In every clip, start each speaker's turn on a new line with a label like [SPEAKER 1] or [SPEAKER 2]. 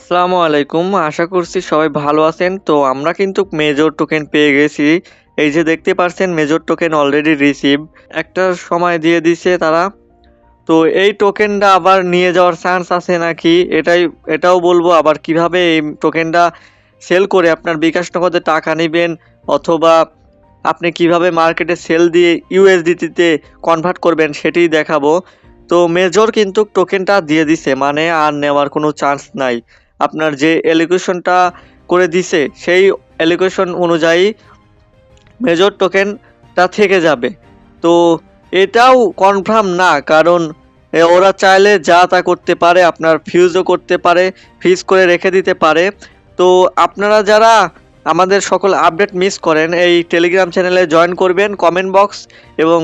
[SPEAKER 1] আসসালামু আলাইকুম। আশা করছি সবাই ভালো আছেন। তো আমরা কিন্তু মেজর টোকেন পেয়ে গেছি। এই যে দেখতে পারছেন মেজর টোকেন অলরেডি রিসিভ। একটা সময় দিয়ে দিছে তারা। তো এই টোকেনটা আবার নিয়ে যাওয়ার চান্স আছে নাকি এটাও বলবো। আবার কিভাবে এই টোকেনটা সেল করে আপনার বিকাশ নগদে টাকা নিবেন, অথবা আপনি কিভাবে মার্কেটে সেল দিয়ে ইউএসডিটিতে কনভার্ট করবেন সেটিই দেখাবো। তো মেজর কিন্তু টোকেনটা দিয়ে দিছে, মানে আর নেওয়ার কোনো চান্স নাই। আপনার যে অ্যালোকেশনটা করে দিছে সেই অ্যালোকেশন অনুযায়ী মেজর টোকেনটা থেকে যাবে। তো এটাও কনফার্ম না, কারণ ওরা চাইলে যা তা করতে পারে, আপনার ফিউজও করতে পারে, ফ্রিজ করে রেখে দিতে পারে। তো আপনারা যারা আমাদের সকল আপডেট মিস করেন, এই টেলিগ্রাম চ্যানেলে জয়েন করবেন। কমেন্ট বক্স এবং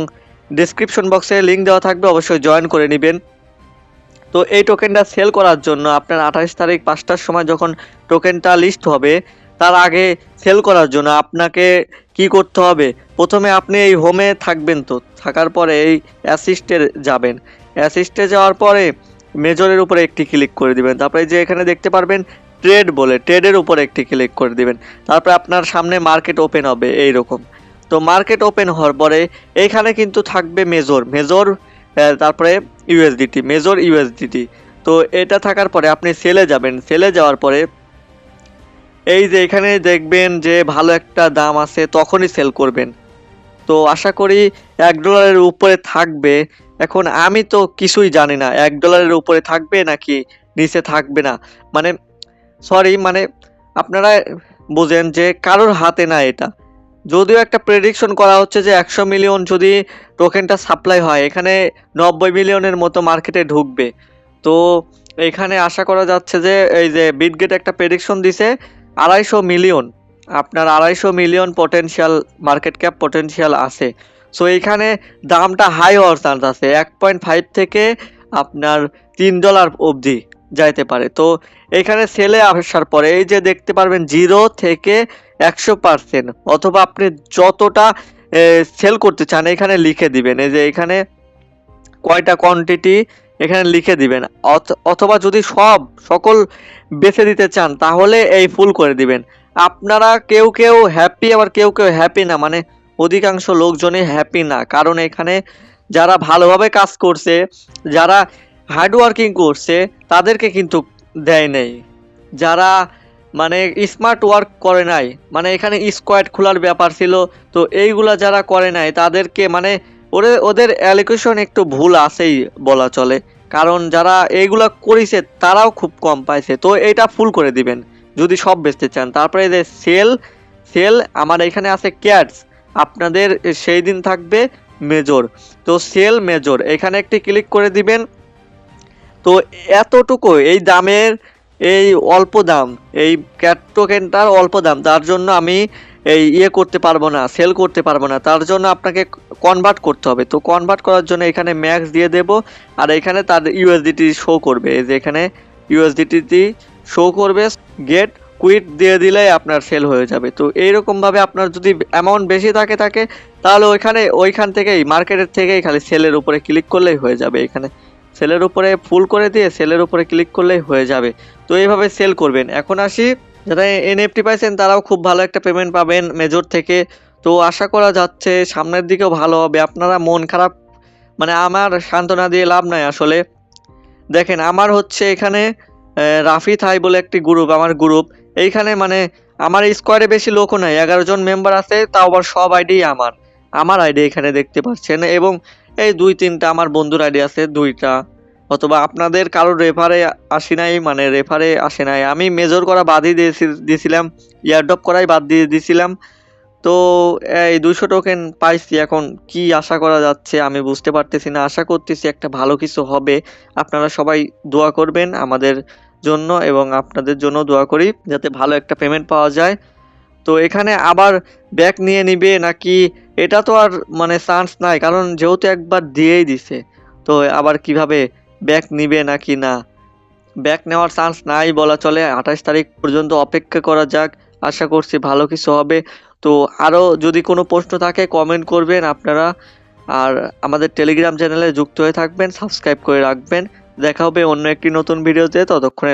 [SPEAKER 1] ডেসক্রিপশন বক্সে লিঙ্ক দেওয়া থাকবে, অবশ্যই জয়েন করে নেবেন। তো এই টোকেনটা সেল করার জন্য আপনার 28 তারিখ 5টার সময় যখন টোকেনটা লিস্ট হবে, তার আগে সেল করার জন্য আপনাকে কি করতে হবে? প্রথমে আপনি এই হোমে থাকবেন, তো থাকার পরে এই অ্যাসিস্টে যাবেন। অ্যাসিস্টে যাওয়ার পরে মেজরের উপরে একটি ক্লিক করে দিবেন। তারপরে যে এখানে দেখতে পারবেন ট্রেড বলে, ট্রেডের উপরে একটি ক্লিক করে দিবেন। তারপরে আপনার সামনে মার্কেট ওপেন হবে এইরকম। তো মার্কেট ওপেন হওয়ার পরে এইখানে কিন্তু থাকবে মেজর তারপরে ইউএসডিটি, মেজর ইউএসডিটি। তো এটা থাকার পরে আপনি সেলে যাবেন। সেলে যাওয়ার পরে এই যে এখানে দেখবেন যে ভালো একটা দাম আছে, তখনই সেল করবেন। তো আশা করি $1 উপরে থাকবে। এখন আমি তো কিছুই জানি না $1 উপরে থাকবে নাকি নিচে থাকবে না, মানে সরি, মানে আপনারা বোঝেন যে কারোর হাতে না এটা। যদিও একটা প্রেডিকশন করা হচ্ছে যে 100 মিলিয়ন যদি টোকেনটা সাপ্লাই হয়, এখানে 90 মিলিয়নের মতো মার্কেটে ঢুকবে। তো এখানে আশা করা যাচ্ছে যে এই যে বিটগেট একটা প্রেডিকশন দিছে 250 মিলিয়ন, আপনার 250 million potential market cap potential আছে। সো এইখানে দামটা হাই হওয়ার চান্স আছে, 1.5 থেকে আপনার $3 অবধি যাইতে পারে। তো এখানে সেলে আসার পরে এই যে দেখতে পারবেন 0 থেকে 100%, অথবা আপনি যতটা সেল করতে চান এখানে লিখে দিবেন। এই যে এখানে কয়টা কোয়ান্টিটি এখানে লিখে দিবেন, অথবা যদি সকল বেছে দিতে চান তাহলে এই ফুল করে দিবেন। আপনারা কেউ কেউ হ্যাপি, আবার কেউ কেউ হ্যাপি না, মানে অধিকাংশ লোকজনই হ্যাপি না, কারণ এখানে যারা ভালোভাবে কাজ করছে, যারা হার্ড ওয়ার্কিং করছে তাদেরকে কিন্তু দেয় নেই। যারা মানে স্মার্ট ওয়ার্ক করে নাই, মানে এখানে স্কোয়াড খোলার ব্যাপার ছিল, তো এইগুলা যারা করে নাই তাদেরকে মানে ওদের অ্যালোকেশন একটু ভুল আছেই বলা চলে, কারণ যারা এইগুলা করেছে তারাও খুব কম পাইছে। তো এইটা ফুল করে দিবেন যদি সব বেচতে চান। তারপরে যে সেল আমার এখানে আছে ক্যাটস, আপনাদের সেই দিন থাকবে মেজর। তো সেল মেজর এখানে একটি ক্লিক করে দিবেন। তো এতটুকু এই দামের, এই অল্প দাম, এই ক্যাট টোকেনটার অল্প দাম, তার জন্য আমি এই করতে পারবো না, সেল করতে পারবো না। তার জন্য আপনাকে কনভার্ট করতে হবে। তো কনভার্ট করার জন্য এখানে ম্যাক্স দিয়ে দেব, আর এখানে তার ইউএসডিটি শো করবে। এই যে এখানে ইউএসডিটি শো করবে, গেট কুইট দিয়ে দিলে আপনার সেল হয়ে যাবে। তো এইরকমভাবে আপনার যদি অ্যামাউন্ট বেশি থাকে তাহলে ওইখান থেকেই মার্কেটের থেকেই খালি সেলের উপরে ক্লিক করলেই হয়ে যাবে। এখানে সেলের উপরে ফুল করে দিয়ে সেলের উপরে ক্লিক করলেই হয়ে যাবে। তো এইভাবে সেল করবেন। এখন আসি, যারা এনএফটি পাইছেন তারাও খুব ভালো একটা পেমেন্ট পাবেন মেজর থেকে। তো আশা করা যাচ্ছে সামনের দিকেও ভালো হবে। আপনারা মন খারাপ, মানে আমার সান্ত্বনা দিয়ে লাভ নাই আসলে। দেখেন আমার হচ্ছে এখানে রাফি থাই বলে একটি গ্রুপ, আমার গ্রুপ। এইখানে মানে আমার স্কোয়াডে বেশি লোকও নাই, 11 জন মেম্বার আছে, তাও আবার সব আইডি আমার আইডি এখানে দেখতে পাচ্ছেন। এবং এই 2-3টা আমার বন্ধুর আইডি আছে, 2টা। অথবা আপনাদের কারোর রেফারে আসি নাই, মানে রেফারে আসে নাই, আমি মেজর করা বাদই দিয়েছিলাম, ইয়ারড্রপ করাই বাদ দিয়ে দিয়েছিলাম। তো এই 200 টোকেন পাইছি। এখন কি আশা করা যাচ্ছে আমি বুঝতে পারতেছি না। আশা করতেছি একটা ভালো কিছু হবে। আপনারা সবাই দোয়া করবেন আমাদের জন্য, এবং আপনাদের জন্য দোয়া করি যাতে ভালো একটা পেমেন্ট পাওয়া যায়। তো এখানে আবার ব্যাক নিয়ে নিবে নাকি, এটা তো আর মানে চান্স নাই, কারণ যেহেতু একবার দিয়েই দিছে। তো আবার কিভাবে ব্যাক নিবে নাকি না, ব্যাক নেওয়ার চান্স নাই বলা চলে। 28 তারিখ পর্যন্ত অপেক্ষা করা যাক, আশা করছি ভালো কিছু হবে। তো আরও যদি কোনো প্রশ্ন থাকে কমেন্ট করবেন আপনারা, আর আমাদের টেলিগ্রাম চ্যানেলে যুক্ত হয়ে থাকবেন, সাবস্ক্রাইব করে রাখবেন। দেখা হবে অন্য একটি নতুন ভিডিওতে, ততক্ষণে